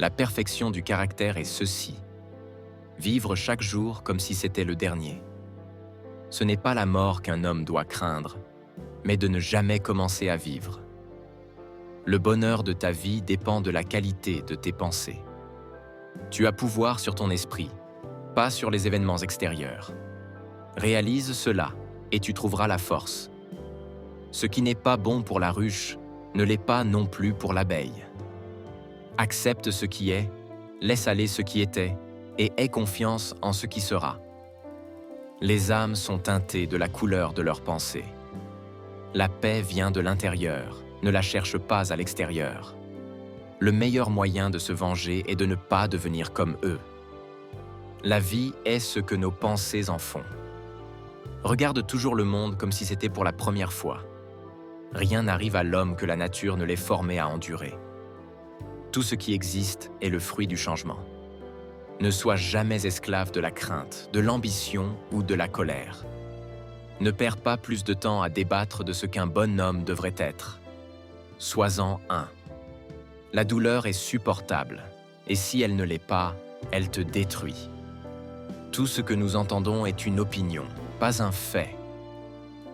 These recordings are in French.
La perfection du caractère est ceci: vivre chaque jour comme si c'était le dernier. Ce n'est pas la mort qu'un homme doit craindre, mais de ne jamais commencer à vivre. Le bonheur de ta vie dépend de la qualité de tes pensées. Tu as pouvoir sur ton esprit, pas sur les événements extérieurs. Réalise cela et tu trouveras la force. Ce qui n'est pas bon pour la ruche ne l'est pas non plus pour l'abeille. Accepte ce qui est, laisse aller ce qui était et aie confiance en ce qui sera. Les âmes sont teintées de la couleur de leurs pensées. La paix vient de l'intérieur, ne la cherche pas à l'extérieur. Le meilleur moyen de se venger est de ne pas devenir comme eux. La vie est ce que nos pensées en font. Regarde toujours le monde comme si c'était pour la première fois. Rien n'arrive à l'homme que la nature ne l'ait formé à endurer. Tout ce qui existe est le fruit du changement. Ne sois jamais esclave de la crainte, de l'ambition ou de la colère. Ne perds pas plus de temps à débattre de ce qu'un bon homme devrait être. Sois-en un. La douleur est supportable, et si elle ne l'est pas, elle te détruit. Tout ce que nous entendons est une opinion, pas un fait.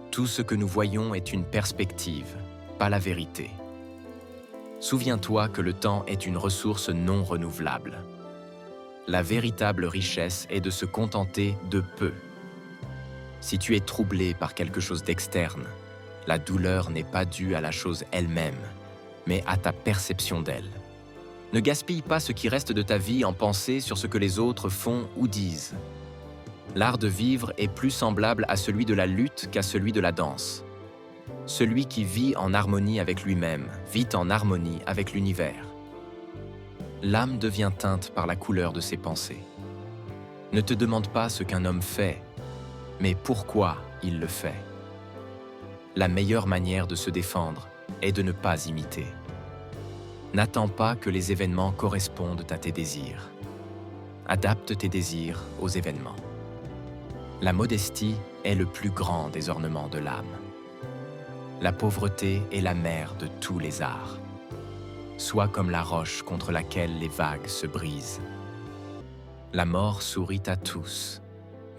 Tout ce que nous voyons est une perspective, pas la vérité. Souviens-toi que le temps est une ressource non renouvelable. La véritable richesse est de se contenter de peu. Si tu es troublé par quelque chose d'externe, la douleur n'est pas due à la chose elle-même, mais à ta perception d'elle. Ne gaspille pas ce qui reste de ta vie en pensée sur ce que les autres font ou disent. L'art de vivre est plus semblable à celui de la lutte qu'à celui de la danse. Celui qui vit en harmonie avec lui-même vit en harmonie avec l'univers. L'âme devient teinte par la couleur de ses pensées. Ne te demande pas ce qu'un homme fait, mais pourquoi il le fait. La meilleure manière de se défendre est de ne pas imiter. N'attends pas que les événements correspondent à tes désirs. Adapte tes désirs aux événements. La modestie est le plus grand des ornements de l'âme. La pauvreté est la mère de tous les arts. Sois comme la roche contre laquelle les vagues se brisent. La mort sourit à tous,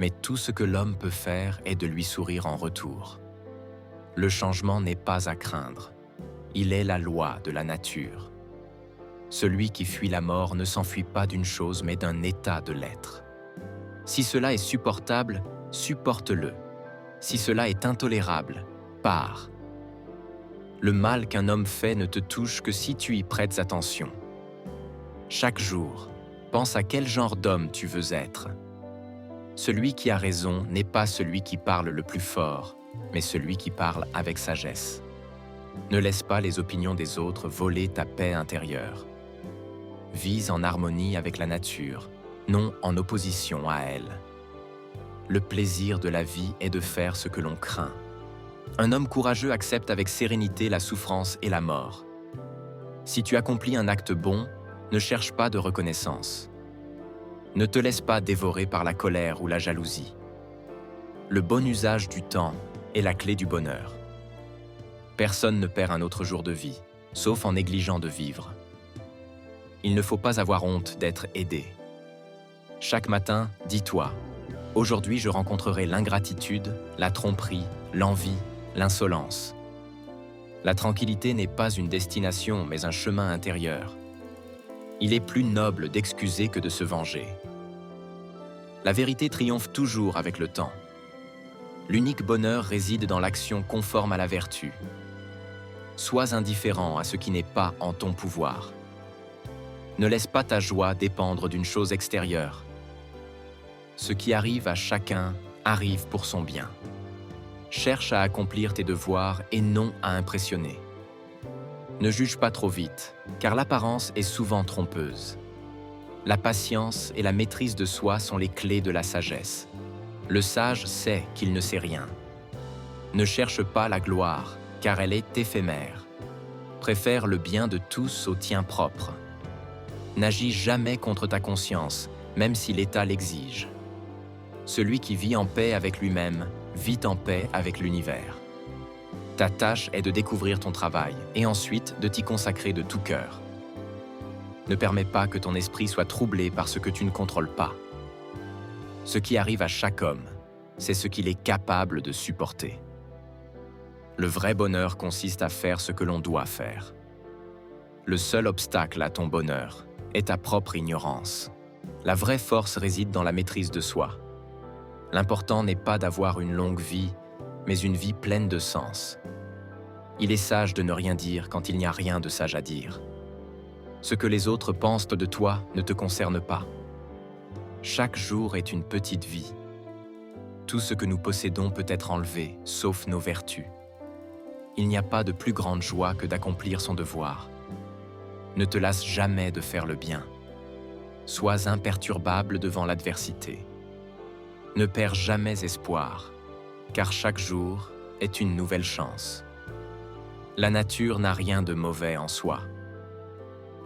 mais tout ce que l'homme peut faire est de lui sourire en retour. Le changement n'est pas à craindre. Il est la loi de la nature. Celui qui fuit la mort ne s'enfuit pas d'une chose, mais d'un état de l'être. Si cela est supportable, supporte-le. Si cela est intolérable, pars. Le mal qu'un homme fait ne te touche que si tu y prêtes attention. Chaque jour, pense à quel genre d'homme tu veux être. Celui qui a raison n'est pas celui qui parle le plus fort, mais celui qui parle avec sagesse. Ne laisse pas les opinions des autres voler ta paix intérieure. Vis en harmonie avec la nature, non en opposition à elle. Le plaisir de la vie est de faire ce que l'on craint. Un homme courageux accepte avec sérénité la souffrance et la mort. Si tu accomplis un acte bon, ne cherche pas de reconnaissance. Ne te laisse pas dévorer par la colère ou la jalousie. Le bon usage du temps est la clé du bonheur. Personne ne perd un autre jour de vie, sauf en négligeant de vivre. Il ne faut pas avoir honte d'être aidé. Chaque matin, dis-toi, aujourd'hui je rencontrerai l'ingratitude, la tromperie, l'envie, l'insolence. La tranquillité n'est pas une destination, mais un chemin intérieur. Il est plus noble d'excuser que de se venger. La vérité triomphe toujours avec le temps. L'unique bonheur réside dans l'action conforme à la vertu. Sois indifférent à ce qui n'est pas en ton pouvoir. Ne laisse pas ta joie dépendre d'une chose extérieure. Ce qui arrive à chacun arrive pour son bien. Cherche à accomplir tes devoirs et non à impressionner. Ne juge pas trop vite, car l'apparence est souvent trompeuse. La patience et la maîtrise de soi sont les clés de la sagesse. Le sage sait qu'il ne sait rien. Ne cherche pas la gloire, car elle est éphémère. Préfère le bien de tous au tien propre. N'agis jamais contre ta conscience, même si l'État l'exige. Celui qui vit en paix avec lui-même, vit en paix avec l'univers. Ta tâche est de découvrir ton travail et ensuite de t'y consacrer de tout cœur. Ne permets pas que ton esprit soit troublé par ce que tu ne contrôles pas. Ce qui arrive à chaque homme, c'est ce qu'il est capable de supporter. Le vrai bonheur consiste à faire ce que l'on doit faire. Le seul obstacle à ton bonheur est ta propre ignorance. La vraie force réside dans la maîtrise de soi. L'important n'est pas d'avoir une longue vie, mais une vie pleine de sens. Il est sage de ne rien dire quand il n'y a rien de sage à dire. Ce que les autres pensent de toi ne te concerne pas. Chaque jour est une petite vie. Tout ce que nous possédons peut être enlevé, sauf nos vertus. Il n'y a pas de plus grande joie que d'accomplir son devoir. Ne te lasse jamais de faire le bien. Sois imperturbable devant l'adversité. Ne perds jamais espoir, car chaque jour est une nouvelle chance. La nature n'a rien de mauvais en soi.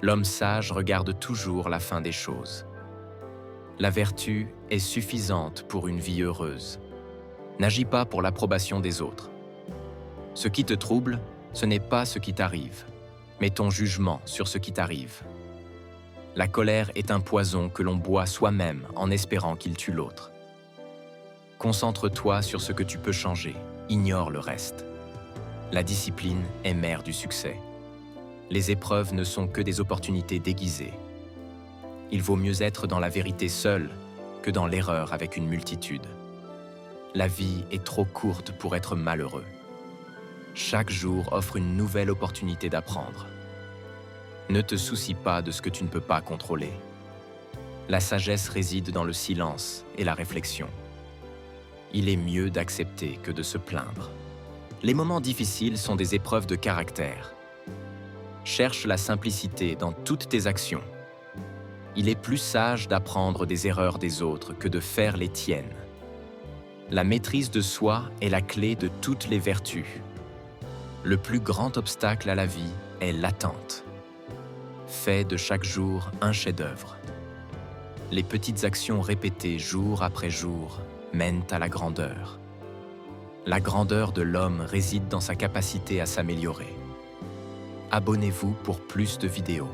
L'homme sage regarde toujours la fin des choses. La vertu est suffisante pour une vie heureuse. N'agis pas pour l'approbation des autres. Ce qui te trouble, ce n'est pas ce qui t'arrive, mais ton jugement sur ce qui t'arrive. La colère est un poison que l'on boit soi-même en espérant qu'il tue l'autre. Concentre-toi sur ce que tu peux changer, ignore le reste. La discipline est mère du succès. Les épreuves ne sont que des opportunités déguisées. Il vaut mieux être dans la vérité seul que dans l'erreur avec une multitude. La vie est trop courte pour être malheureux. Chaque jour offre une nouvelle opportunité d'apprendre. Ne te soucie pas de ce que tu ne peux pas contrôler. La sagesse réside dans le silence et la réflexion. Il est mieux d'accepter que de se plaindre. Les moments difficiles sont des épreuves de caractère. Cherche la simplicité dans toutes tes actions. Il est plus sage d'apprendre des erreurs des autres que de faire les tiennes. La maîtrise de soi est la clé de toutes les vertus. Le plus grand obstacle à la vie est l'attente. Fais de chaque jour un chef-d'œuvre. Les petites actions répétées jour après jour mènent à la grandeur. La grandeur de l'homme réside dans sa capacité à s'améliorer. Abonnez-vous pour plus de vidéos.